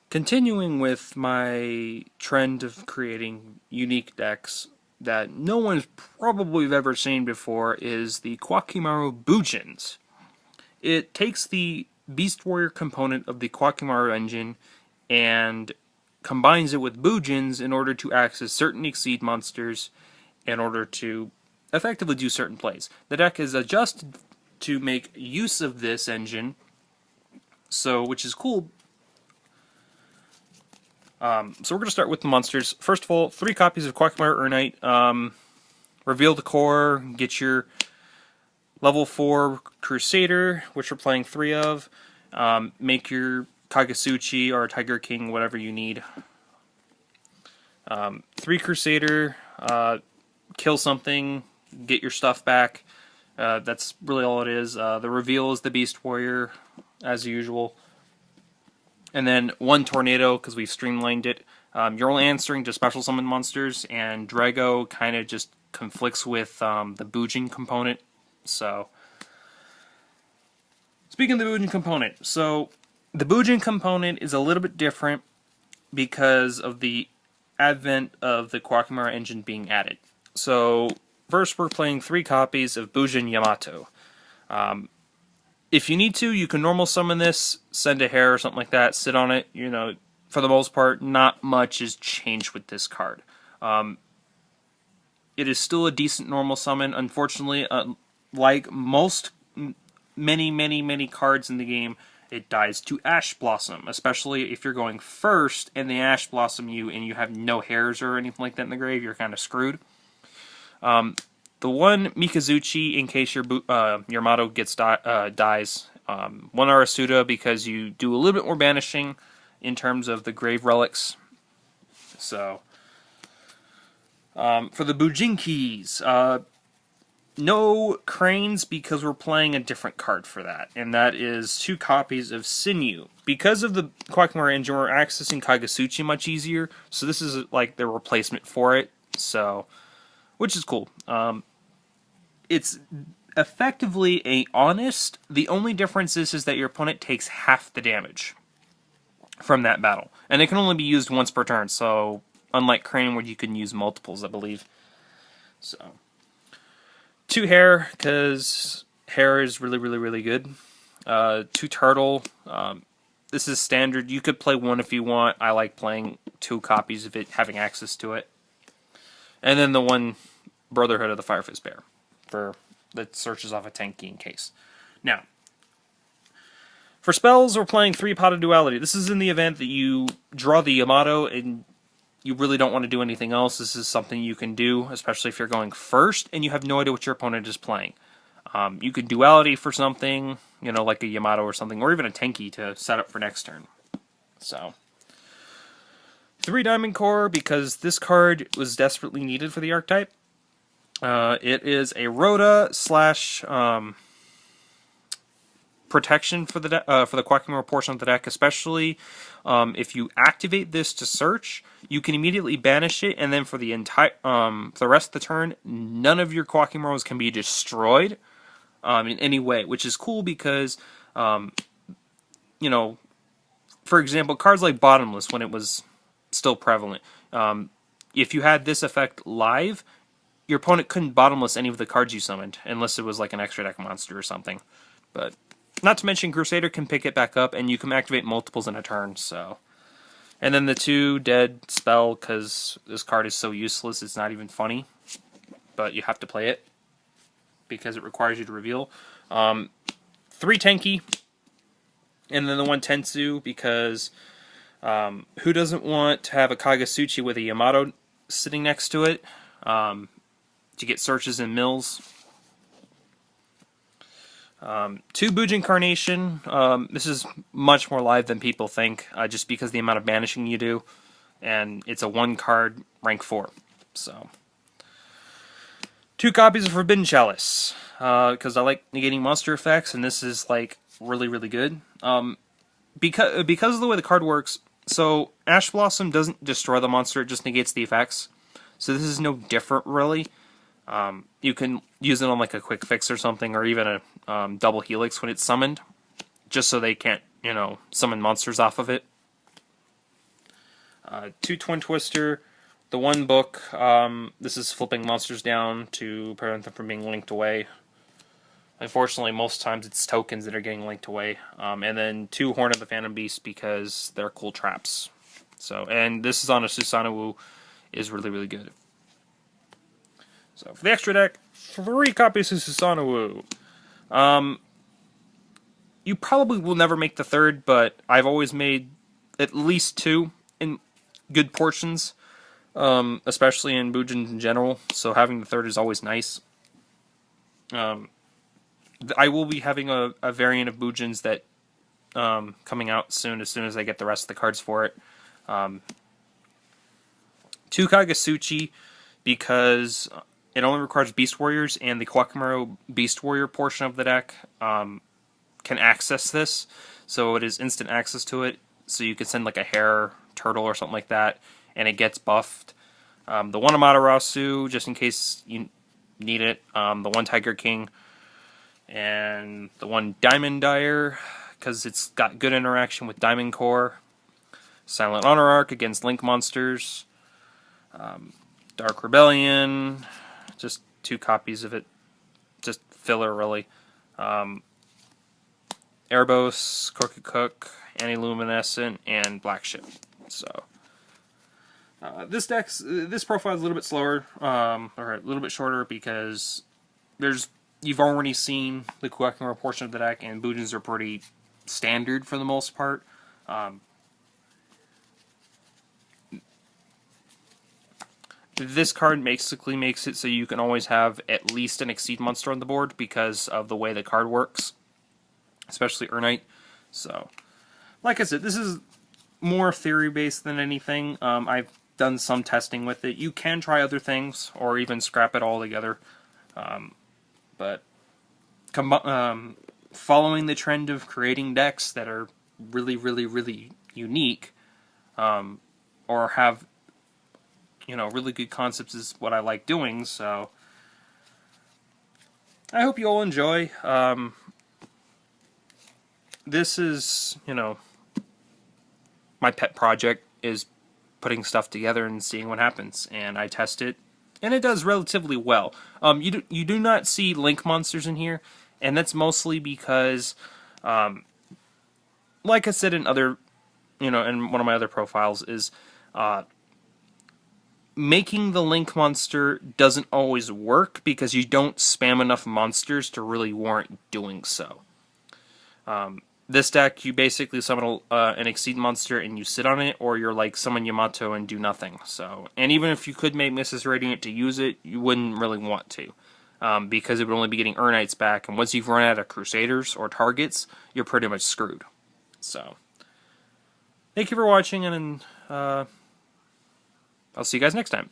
Continuing with my trend of creating unique decks that no one's probably ever seen before is the Koa'ki Meiru Bujins. It takes the Beast Warrior component of the Koa'ki Meiru engine and combines it with Bujins in order to access certain Exceed monsters in order to effectively do certain plays. The deck is adjusted to make use of this engine, which is cool. So we're going to start with the monsters. First of all, 3 copies of Koa'ki Meiru Urnite. Reveal the core, get your level 4 Crusader, which we're playing 3 of. Make your Kagasuchi or Tiger King, whatever you need. 3 Crusader, kill something, get your stuff back. That's really all it is. The reveal is the Beast Warrior, as usual. And then 1 Tornado, because we've streamlined it. You're only answering to special summon monsters, and Drago kind of just conflicts with the Bujin component. So, speaking of the Bujin component, so the Bujin component is a little bit different because of the advent of the Koa'ki Meiru engine being added. So, first we're playing 3 copies of Bujin Yamato. If you need to, you can normal summon this, send a hair or something like that, sit on it. You know, for the most part, not much is changed with this card. It is still a decent normal summon. Unfortunately, like many cards in the game, it dies to Ash Blossom, especially if you're going first and they Ash Blossom you and you have no hairs or anything like that in the grave, you're kind of screwed. The 1 Mikazuchi, in case your Yamato dies. 1 Arasuda, because you do a little bit more banishing in terms of the grave relics. So, for the Bujinkis, no Cranes, because we're playing a different card for that, and that is 2 copies of Sinew. Because of the Koa'ki Meiru engine, we're accessing Kagasuchi much easier, so this is like the replacement for it, so, which is cool. It's effectively honest. The only difference is that your opponent takes half the damage from that battle, and it can only be used once per turn, so unlike Crane where you can use multiples, I believe. So 2 Hair, because Hair is really good. 2 Turtle. This is standard. You could play 1 if you want. I like playing 2 copies of it, having access to it. And then the 1 Brotherhood of the Fire Fist Bear, that searches off a tanky in case. Now, for spells, we're playing 3 Pot of Duality. This is in the event that you draw the Yamato and you really don't want to do anything else. This is something you can do, especially if you're going first and you have no idea what your opponent is playing. You can Duality for something, you know, like a Yamato or something, or even a tanky to set up for next turn. So, 3 Diamond Core, because this card was desperately needed for the archetype. It is a Rhoda / protection for the Koa'ki Meiru portion of the deck, especially if you activate this to search, you can immediately banish it, and then for the rest of the turn, none of your Koa'ki Meirus can be destroyed in any way, which is cool because you know, for example, cards like Bottomless, when it was still prevalent, if you had this effect live, your opponent couldn't Bottomless any of the cards you summoned, unless it was like an extra deck monster or something. But not to mention, Crusader can pick it back up, and you can activate multiples in a turn, so. And then the 2 Dead spell, because this card is so useless, it's not even funny. But you have to play it, because it requires you to reveal. 3 Tenki, and then the 1 Tensu, because who doesn't want to have a Kagasuchi with a Yamato sitting next to it? To get searches and mills. 2 Bujin Carnation. This is much more live than people think, just because of the amount of banishing you do. And it's a 1 card, rank 4. So, 2 copies of Forbidden Chalice, because I like negating monster effects, and this is like really good. Because of the way the card works, so Ash Blossom doesn't destroy the monster, it just negates the effects. So this is no different, really. You can use it on like a quick fix or something, or even a double helix when it's summoned, just so they can't, you know, summon monsters off of it. 2 Twin Twister, the 1 book. This is flipping monsters down to prevent them from being linked away. Unfortunately, most times it's tokens that are getting linked away. And then 2 Horn of the Phantom Beast because they're cool traps. So, and this is on a Susanoo, is really, really good. So, for the extra deck, 3 copies of Susanoo. You probably will never make the 3rd, but I've always made at least 2 in good portions, especially in Bujin in general, so having the 3rd is always nice. I will be having a variant of Bujins that coming out soon as I get the rest of the cards for it. 2 Kagasuchi, because it only requires Beast Warriors, and the Koa'ki Meiru Beast Warrior portion of the deck can access this, so it is instant access to it, so you can send like a hare, turtle, or something like that, and it gets buffed. The 1 Amaterasu, just in case you need it, the 1 Tiger King, and the 1 Diamond Dyer, because it's got good interaction with Diamond Core. Silent Honor Arc against Link monsters. Dark Rebellion, just 2 copies of it, just filler really. Erebos, Crooked Cook, Anti-Luminescent, and Black Ship. So this profile is a little bit slower, or a little bit shorter, because you've already seen the Koa'ki Meiru portion of the deck, and Bujins are pretty standard for the most part. This card basically makes it so you can always have at least an Exceed monster on the board because of the way the card works, especially Urnite. So, like I said, this is more theory-based than anything. I've done some testing with it. You can try other things, or even scrap it all together. But following the trend of creating decks that are really, really, really unique, or have really good concepts is what I like doing, so I hope you all enjoy. This is, my pet project is putting stuff together and seeing what happens, and I test it, and it does relatively well. You do not see Link monsters in here, and that's mostly because, like I said in other, in one of my other profiles, is making the Link monster doesn't always work because you don't spam enough monsters to really warrant doing so. This deck, you basically summon an Exceed monster and you sit on it, or you're like summon Yamato and do nothing. So, and even if you could make Mrs. Radiant to use it, you wouldn't really want to, because it would only be getting Urnites back, and once you've run out of Crusaders or targets, you're pretty much screwed. So, thank you for watching, and I'll see you guys next time.